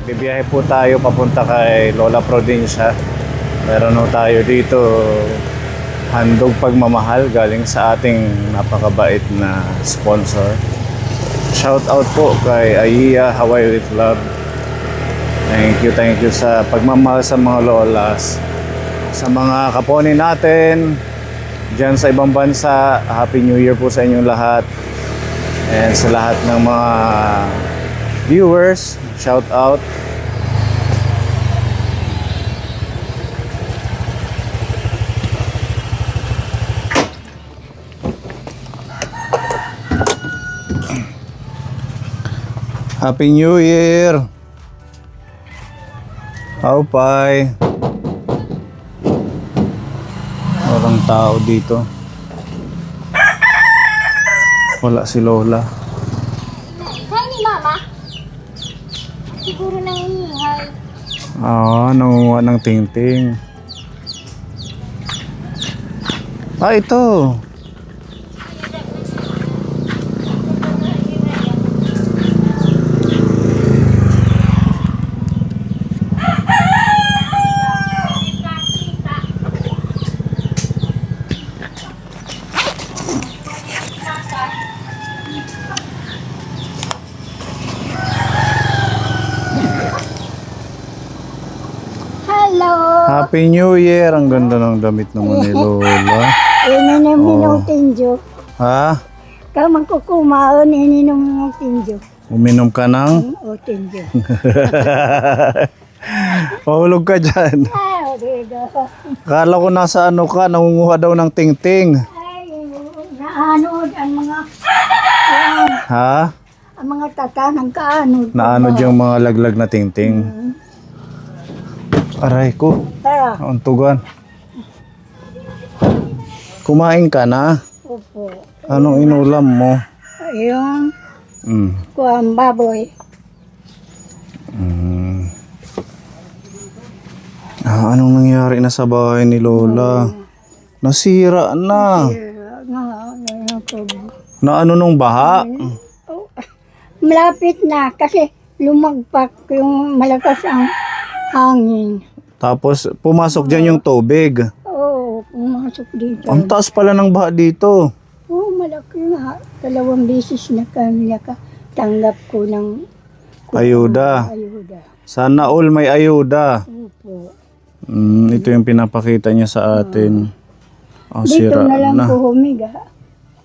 Bibiyahe po tayo papunta kay Lola Provincia. Meron ho tayo dito handog pagmamahal galing sa ating napakabait na sponsor. Shout out po kay Aiya Hawaii with Love. Thank you sa pagmamahal sa mga lolas. Sa mga kaponi natin dyan sa ibang bansa, Happy New Year po sa inyong lahat. And sa lahat ng mga viewers, shout out. Happy New Year! Haupay! Walang tao dito. Wala si Lola. Hi ni Mama. Siguro nangihingal. Nangunguha ng tingting. Ito. Hello. Happy New Year! Ang ganda ng damit naman ni Lola. Ininom ng tinjo. Ha? Kamang kukumaon, ininom ng tinjo. Uminom ka ng? O tinjo. Mahulog ka dyan. Ay, digo. Akala ko nasa ano ka, nangunguha daw ng tingting. Ay, naanod ang mga Ha? ang mga tata ng kaanod. Naanod yung mga laglag na tingting. Aray ko, Tara. untugan. Kumain ka na? Opo. Anong inulam mo? Yung Mm. kuwang baboy. Mm. Anong nangyari na sa bahay ni Lola? Nasira na. Na ano nung baha? Malapit na kasi lumagpak yung malakas ang hangin. Tapos pumasok dyan yung tubig. Oo, pumasok dito. Ang taas pala ng baha dito. Oo, malaki nga. 2 beses na kami nakatanggap ko ng Ayuda. ayuda. Sana all may ayuda. Opo. Ito yung pinapakita niya sa atin. Oh, Dito sira na lang na. po humiga.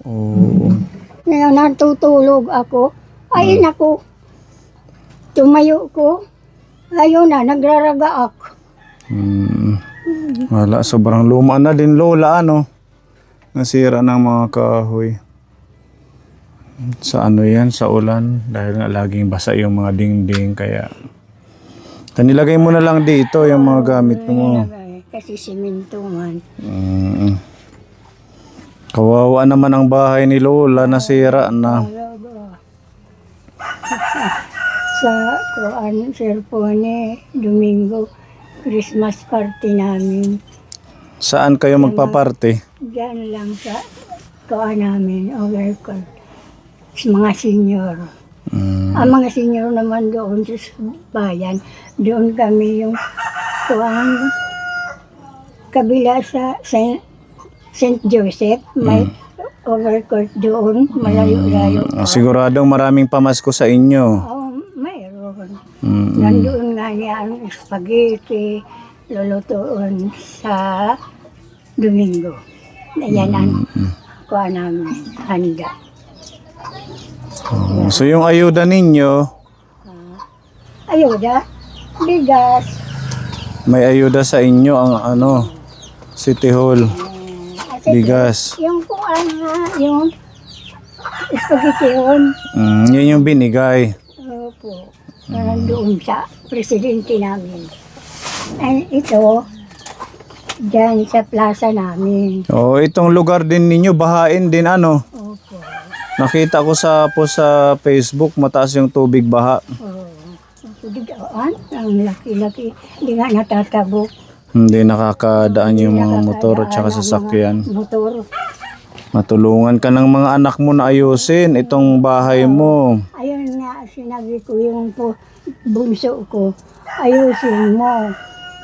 Oo. Ngayon natutulog ako. Ay naku. Tumayo ko. Ayaw na, nagraraga ako. Wala, sobrang luma na din Lola, ano? Nasira ng mga kahoy. Sa ano yan, sa ulan. Dahil nga laging basa yung mga dingding, kaya... Nilagay mo na lang dito yung mga gamit mo. Kasi simento man. Kawawa naman ang bahay ni Lola, nasira na. Sa cellphone Domingo, Christmas party namin. Saan kayo magpaparte? Diyan lang sa namin, overcall. Sa mga senior. Ang mga senior naman doon sa bayan, doon kami yung kabila sa St. Joseph, may overcourt doon, malayo-layo pa. Siguradong maraming pamasko sa inyo. Mayroon. Nandoon nga yan, spaghetti, lulutuin sa Domingo. Yan ang kuha namin, handa. So yung ayuda ninyo, Ayuda, bigas, may ayuda sa inyo ang ano, City Hall, bigas. yung kuha nga, yung spaghetti yun. Yun yung binigay. Opo, doon sa presidente namin. And ito, dyan sa plaza namin. Oh, itong lugar din ninyo, bahain din ano. Opo. Nakita ko sa Facebook, mataas yung tubig baha. Ang laki-laki, hindi nga natatabok. Hindi nakakadaan yung mga motor at saka sasakyan. Motor. Matulungan ka ng mga anak mo na ayusin itong bahay mo. Ayun nga, sinabi ko yung po, bunso ko, ayusin mo.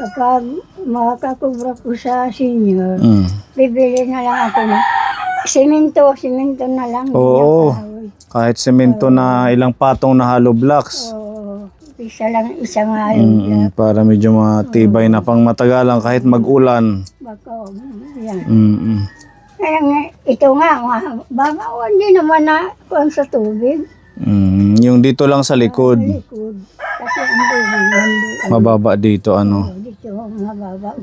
Kapag makakubra ko sa senior, bibili na lang ako ng simento na lang. Oo. Kahoy. Kahit semento na ilang patong na hollow blocks. Oo, isang halong Para medyo matibay na pang matagalan kahit mag-ulan. bako. Yan. Mm. Kaya nga, ito nga, baka hindi naman na kuwan sa tubig. Yung dito lang sa likod. Likod. Kasi ang tubig nandoon. Mababa dito ano. Dito mababa.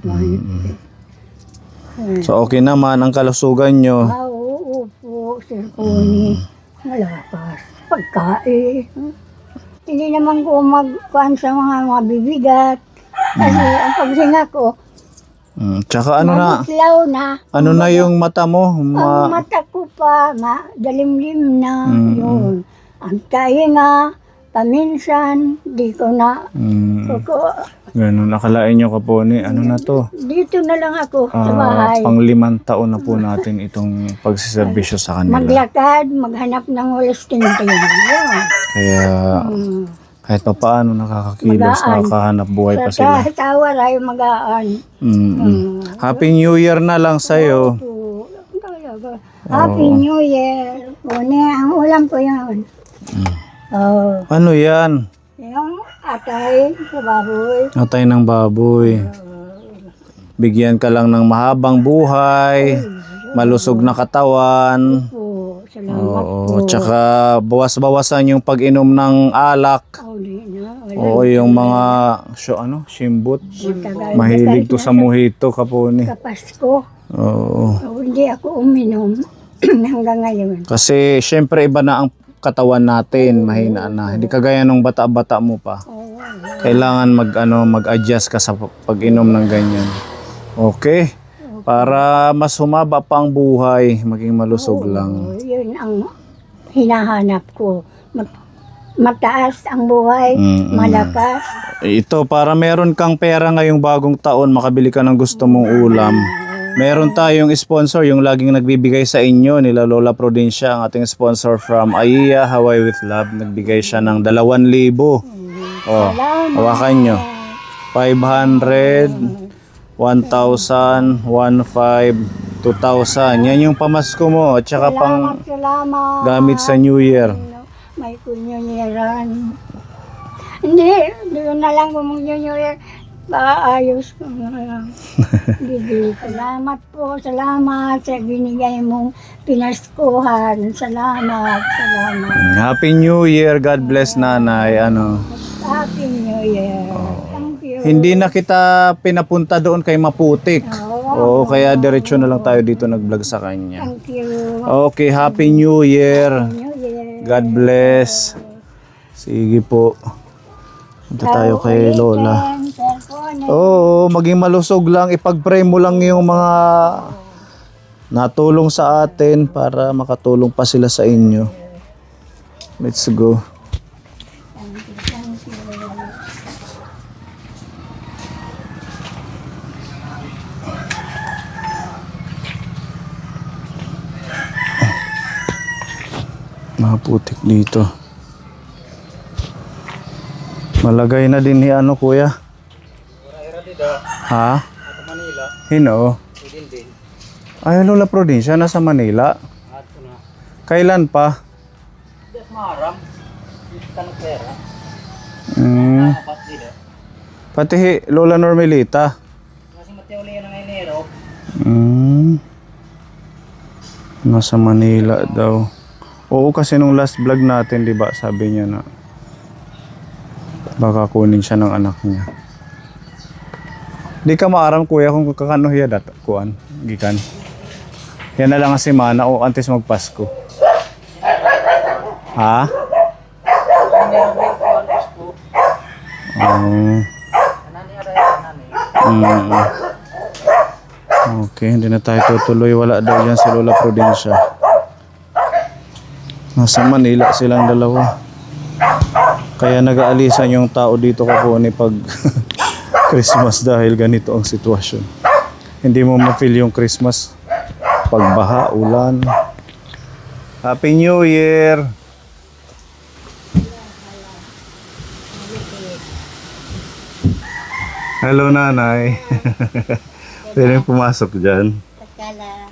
So okay naman ang kalusugan nyo. Oo po, Sir Pony. Malakas. Pagkain. Hindi naman ko magkuhan sa mga bibigat. Kasi ang pagsinga ko, Tsaka ano na, mabutlaw na. ano na yung mata mo? Ang mata ko pa, dalimlim na. Yun. Ang tainga, paminsan, di ko na. Ganun, nakalain nyo Kaponi. Ano na to? Dito na lang ako sa bahay. Pang 5 taon na po natin itong pagsiservisyo sa kanila. Maglakad, maghanap ng walis tintin. Yun. Kaya kahit pa paano nakakakilos, Magaan. nakakahanap buhay pa sila. Sa tawar ay magaan. Happy New Year na lang sa'yo. Po, talaga. Happy New Year. Pone, ang ulam ko yun. Oh, Ano yan? yung atay sa baboy. Atay ng baboy. Bigyan ka lang ng mahabang buhay, malusog na katawan. Po, salamat Oo, po. tsaka bawas-bawasan yung pag-inom ng alak. Uli na. Wala. Oo, yung mga shimbot. Matagal Mahilig to sa mojito Kaponi. Kapasko. Oo. So, hindi ako uminom hanggang ngayon. Kasi syempre iba na ang katawan natin, mahina na. Hindi kagaya nung bata-bata mo pa. Oo. Kailangan mag-adjust ka sa pag-inom ng ganyan. Okay? Para mas humaba pa ang buhay, maging malusog lang. Yun ang hinahanap ko. Mataas ang buhay, malakas. Ito, para meron kang pera ngayong bagong taon, makabili ka ng gusto mong ulam. Meron tayong sponsor, yung laging nagbibigay sa inyo, nila Lola Prudencia, ang ating sponsor from Aiya, Hawaii with Love. Nagbigay siya ng 2,000. Oh, hawakan nyo. 500, 1,000, 1,500, 2,000. Yan yung pamasko mo at saka pang Salamat. gamit sa New Year. May kunyunyeran. Hindi na lang kung mag-nyunyer. Baka ayos ko na lang. Hindi. Salamat po. Salamat sa binigay mong pinaskuhan. Salamat. Happy New Year. God bless nanay. Happy New Year. Thank you. Hindi na kita pinapunta doon kay Maputik. Oo, kaya diretso na lang tayo dito nag-vlog sa kanya. Thank you. Okay, Happy New Year. New Year. God bless. Sige po. Punta tayo kay Lola. Oo, maging malusog lang. Ipag-pray mo lang yung mga natulong sa atin para makatulong pa sila sa inyo. Let's go. Mga putik dito. Malagay na din ni kuya? Ha? Hino? Ay, Lola Prudencia, nasa Manila? Kailan pa? Pati Lola Normelita? Nasa Manila daw. Oo, kasi nung last vlog natin, di ba, sabi niya na baka kunin siya ng anak niya. Di ka maaram kuya kung kakano hiya dat kuan gikan. Yan na lang ang semana o antes magpasko. Ha? Okay, hindi na tayo tutuloy. Wala daw yan si Lola Prudencia. Nasa Manila silang dalawa. Kaya nag-aalisan yung tao dito Kaponi pag Christmas dahil ganito ang sitwasyon. Hindi mo ma-feel yung Christmas pag baha, ulan. Happy New Year! Hello, nanay. Pwede pumasok dyan. Takala.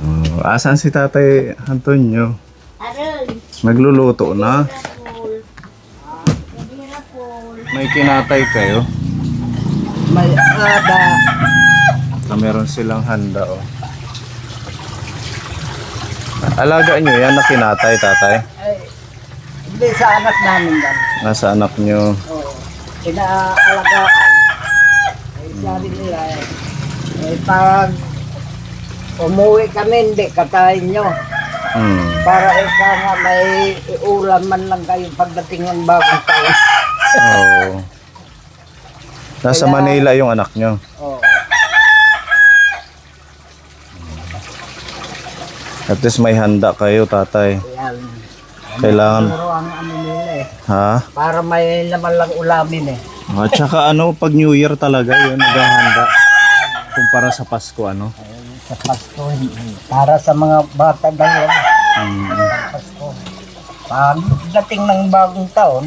Oh, asan si Tatay Antonio? Aral. Nagluluto na. Rapol. Hindi rapol. May kinatay kayo? May ada. Meron silang handa, oh. Alaga nyo yan na kinatay, tatay? Ay, hindi sa anak namin yan. Nasa anak nyo. Oo. Inaalagaan. Ay, sabi nila pag umuwi kami, hindi katayin nyo. Para ika nga may ulam man lang kayo pagdating ng bagong taon. Oo. Nasa Manila yung anak nyo. Oo. At least may handa kayo, tatay. Yan. Kailangan, Puro ang ano nila eh. ha? Para may laman lang ulamin eh. At saka ano, pag New Year talaga yun, naghahanda. Kumpara sa Pasko, ano? Sa Pasko, para sa mga bata daw yan. Sa Pasko. Pag dating ng bagong taon,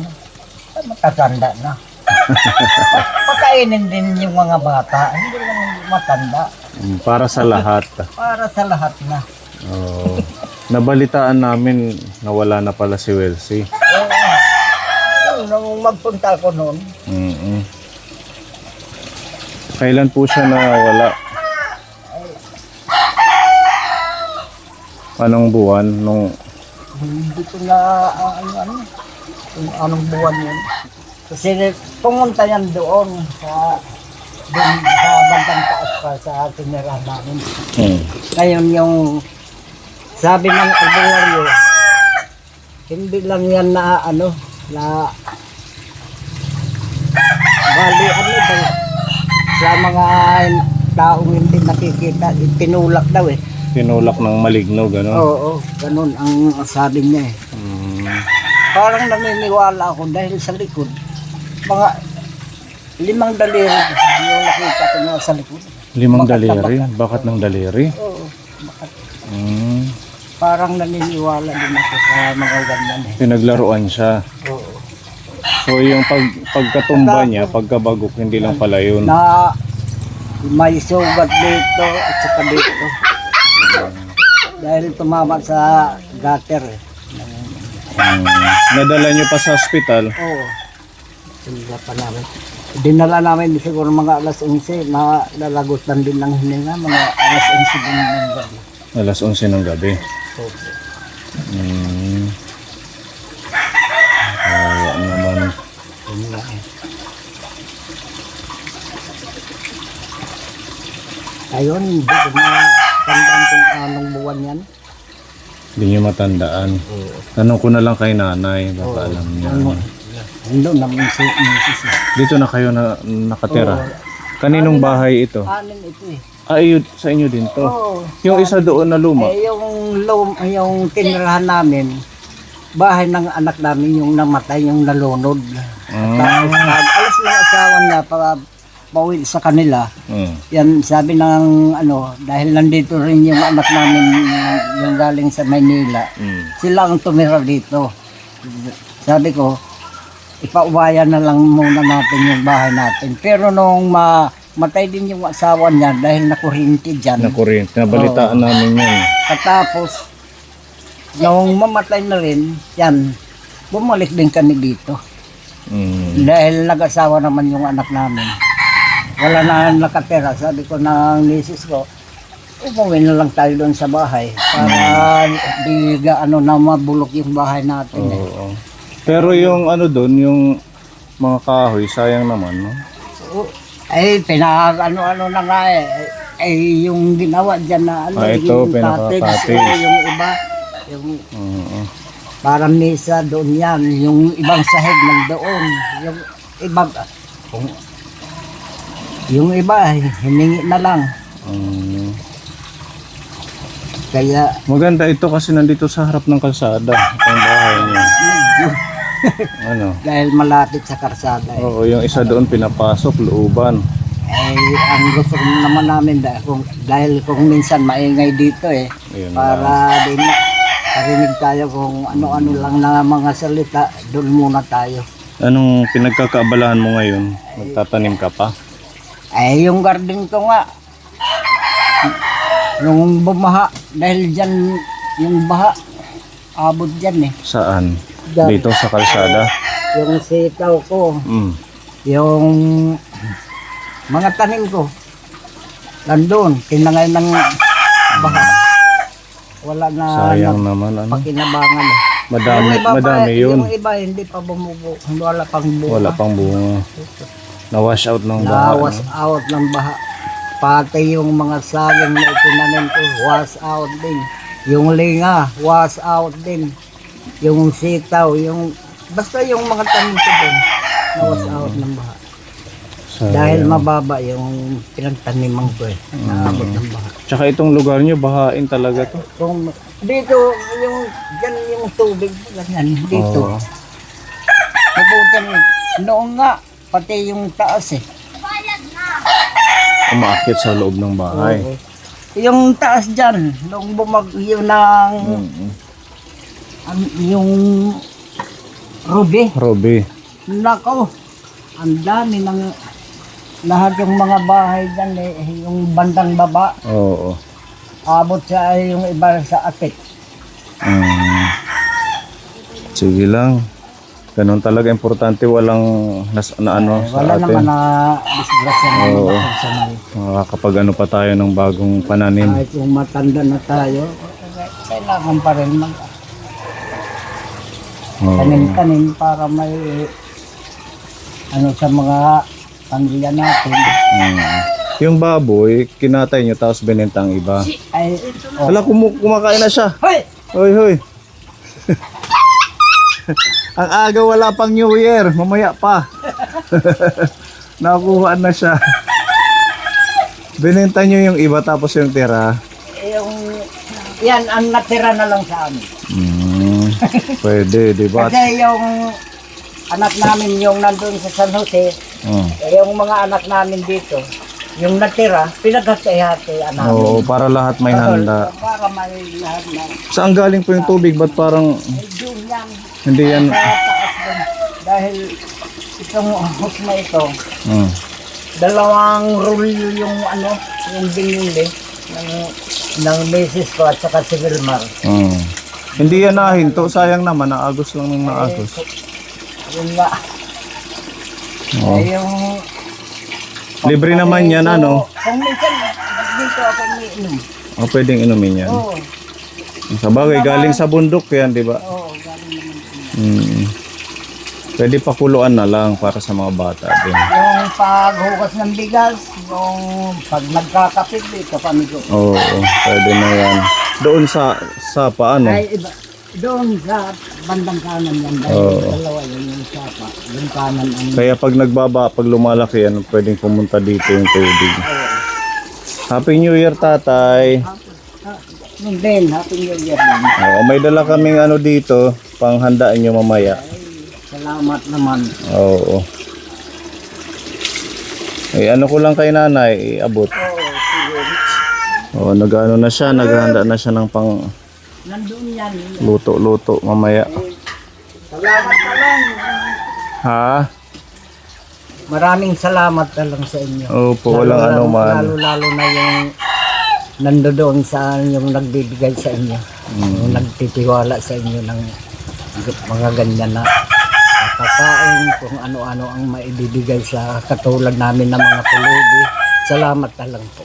matatanda na. Pakainin din yung mga bata, hindi lang matanda. Para sa lahat. Para sa lahat na. Oo. Nabalitaan namin nawala na pala si Welsie. Nung magpunta ko noon, Mm-mm. Kailan po siya nawala? Anong buwan? Nung hindi ko na kung anong buwan yun. Kasi pumunta yan doon sa bandang taas pa sa tinirahan namin. Ngayon yung sabi ng albularyo, hindi lang yan na na bali ba, sa mga taong hindi nakikita, tinulak daw eh. tinulak ng maligno, gano'n? Oo, ganun ang sabi niya eh. Parang naniniwala ako dahil sa likod, mga 5 daliri yung nakita ko nga sa likod. 5 daliri? Bakit ng daliri? Oo, parang naniniwala din ako sa mga ganyan eh. Pinaglaruan siya. Oo. So yung pagkatumba niya, pagkabagok, hindi lang pala yun. Na may sugat dito at saka dito. Dahil tumama sa gutter eh. Nadala niyo pa sa ospital? Oo. Sila pa namin. Dinala namin siguro mga alas 11 na lalagutan din ng hininga, mga alas 11 din ng gabi. Alas 11 ng gabi. Opo. Kaya naman. Yun nga eh. Ayun, hindi ko na tandaan kung anong buwan yan. Hindi niyo matandaan. Tanong ko na lang kay nanay, baka alam niya. Hindi naman si Mrs. Dito na kayo nakatira. Kaninong bahay ito? Anin ito eh. Sa inyo din to. Oo. Yung isa doon na luma. Yung tinirahan namin, bahay ng anak namin yung namatay, yung nalunod. Tapos alas ng asawa niya para pauwi sa kanila. Yan sabi ng dahil nandito rin yung anak namin yung galing sa Maynila. Sila ang tumira dito. Sabi ko, ipaubayan na lang muna natin yung bahay natin. Pero nung matay din yung asawa niya dahil nakuryente dyan. Nakuryente. Nabalitaan namin yun. Tapos, nung mamatay na rin, yan, bumalik din kami dito. Dahil nag-asawa naman yung anak namin. Wala na nakatira. Sabi ko ng misis ko, umuwi na lang tayo doon sa bahay para di na mabulok yung bahay natin. Oo. Pero yung doon, yung mga kahoy, sayang naman, no? Ay, ano na nga eh. Ay, yung ginawa dyan na ito, yung pinaka-cottage. yung iba, yung parang mesa doon yan, yung ibang sahig nandoon, yung iba, yung iba, hiningi na lang. Kaya, Maganda ito kasi nandito sa harap ng kalsada, ang bahay niya. dahil malapit sa karsada eh. Oo, yung isa doon pinapasok, looban. Ay, ang gusto ko naman namin dahil kung minsan maingay dito eh, Ayun para din parinig tayo kung ano-ano lang na mga salita, doon muna tayo. Anong pinagkakaabalahan mo ngayon? Magtatanim ka pa? Ay, yung garden ko nga, nung bumaha, dahil dyan, yung baha, abot dyan eh. Saan? Dyan. Dito sa kalsada? Yung sitaw ko, Mm. yung mga tanim ko, nandun, tinangay ng baha. Wala na Sayang naman. Ano? pakinabangan eh. Madami, Yung iba pa- madami yun. Yung iba hindi pa bumubo, wala pang buha. Wala pang bunga. Na-wash out ng baha. Nawas out ng baha. Pati yung mga saging na itinanim ko, was out din. Yung linga, was out din. Yung sitaw, yung basta yung mga tanim ko din, nawas out ng baha. Sayang. Dahil mababa yung pinagtaniman ko eh, naabot ng baha. Tsaka itong lugar nyo, bahain talaga to. Kung dito, yung dyan yung tubig, ganyan, dito. Oo. Nabutan, noon nga, pati yung taas eh. Umaakit sa loob ng bahay. Oo. Yung taas dyan, nung bumagyo ng Mm. yung ruby, Robby. nako, ang dami ng lahat yung mga bahay dyan eh, yung bandang baba, Oo. abot sa yung iba sa atik. Mm. Sige lang. Ganun talaga importante, walang na ano sa Wala atin. naman na disgrasya na Oo. sa may. Makakapag ano pa tayo ng bagong pananim. Kahit kung matanda na tayo, kailangan pa rin mag Oo. tanim-tanim para may ano sa mga pamilya natin. Mm. Yung baboy, kinatay nyo tapos binenta ang iba. Ay, oh. Wala, kumakain na siya. Hoy! Hoy, hoy. Ang aga, wala pang New Year. Mamaya pa. Nakuha na siya. Binenta nyo yung iba tapos yung tira. Yung, yan, ang natira na lang sa amin. Pwede, di ba? Kasi yung anak namin yung nandun sa San Jose, Mm. yung mga anak namin dito, yung natira, pinaghati-hati namin. Oo, para lahat may handa. Para may lahat na. Saan galing po yung tubig? Ba't parang Medyo yan, hindi yan? sa taas din. Dahil itong house na ito, Mm. dalawang rulyo yung ano, yung binili ng misis ko at saka si Wilmar. Mm. Hindi yan nahinto. Sayang naman. Naagos lang ng naagos. Yun nga. Oo. Eh, yung Libre naman yan, ano? Kung minsan, dito ako umiinom. O, pwedeng inumin yan. Oo. Sa bagay, galing sa bundok yan, di ba? Oo, galing naman. Mm. Pwede pakuluan na lang para sa mga bata din. Yung paghugas ng bigas, yung pag nagkakapit dito kami ko. Oo, pwede na yan. Doon sa paano? Ay, iba. Doon sa bandang kanan yan, dahil Oo. dalawa yun yung sapa. Yung kanan ang... Kaya pag lumalaki yan, pwedeng pumunta dito yung tubig. Happy New Year, tatay. Yung din, Happy New Year din. Oo, may dala kaming ano dito, panghandaan nyo mamaya. Salamat naman. Oo. Eh, ano ko lang kay nanay, iabot. Oo, sige. Oo, nag-ano na siya, naghahanda na siya ng pang Nandun yan. luto-luto mamaya. Salamat na lang. Ha? Maraming salamat na lang sa inyo. Opo, walang ano man. Lalo-lalo na yung nandoon sa yung nagbibigay sa inyo. Yung nagtitiwala sa inyo ng mga ganyan na kakain, kung ano-ano ang maibibigay sa katulad namin ng mga pulubi. Salamat na lang po.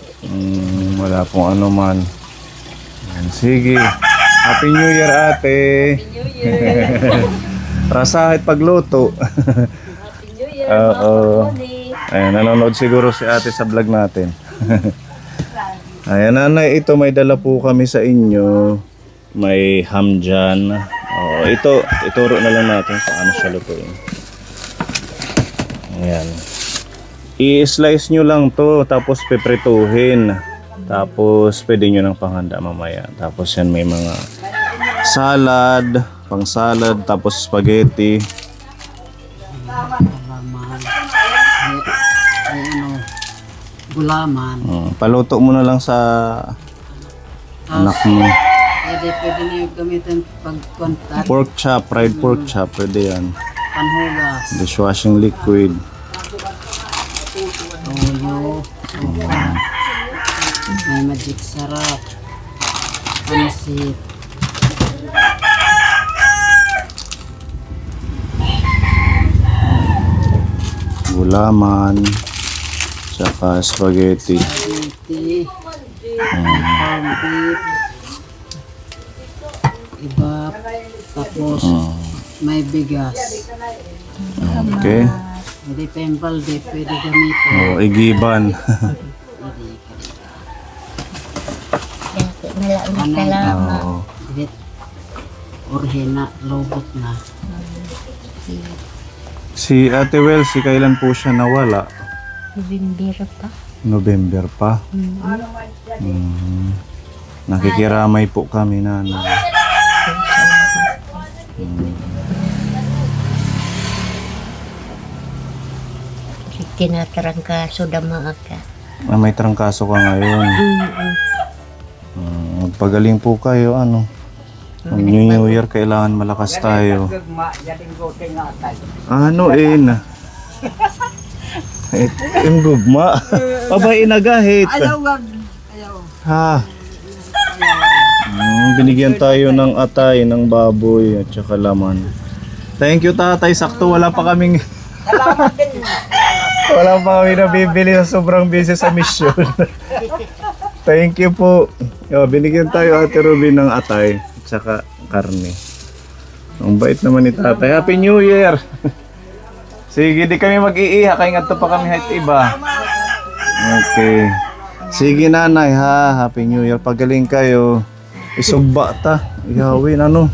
Wala pong ano man. Yan, sige. Happy New Year, ate. Happy New Year. Rasahit pagluto. Happy New Year, Oo. Ayan, nanonood siguro si ate sa vlog natin. Ayan, nanay, ito may dala po kami sa inyo. May ham dyan. Oo, ito, ituro na lang natin paano siya lutuin. Ayan. I-slice nyo lang to, tapos peprituhin. Tapos pwede nyo ng panghanda mamaya. Tapos yan may mga salad, pang salad, tapos spaghetti. Gulaman. Paluto mo na lang sa anak mo. Pwede na yung gamitin pag-contact. Pork chop, fried pork chop, pwede yan. panhugas, dishwashing liquid. toyo, suka, may magic sarap, pansit, Gulaman, tsaka spaghetti. spaghetti, corned beef, ibap, tapos may bigas. Okay. Hindi pembalde, pwede gamitin. Oh, igiban. Salamat. Oh. Dito, orhina, lobot na. Si Ate Well, si kailan po siya nawala? November pa. November pa. Nakikiramay po kami, nanay. Tinatarangkaso dama ka. Ah, may trangkaso ka ngayon. Magpagaling po kayo, ano. New Year, kailangan malakas tayo. Ano na? Gugma. Abay, inagahit. Wag. Ayaw. Ha? Binigyan tayo ng atay, ng baboy, at saka laman. Thank you, tatay. Sakto, wala pa kaming... wala pa kami nabibili na sobrang busy sa mission. Thank you po. Yo, binigyan tayo, Ate Ruby, ng atay at saka karne. Ang bait naman ni tatay. Happy New Year! Sige, di kami mag-iiha. Kaya nga pa kami kahit iba. Okay. Sige, nanay, ha. Happy New Year. Pagaling kayo. Isugba ta. Ihawin, ano.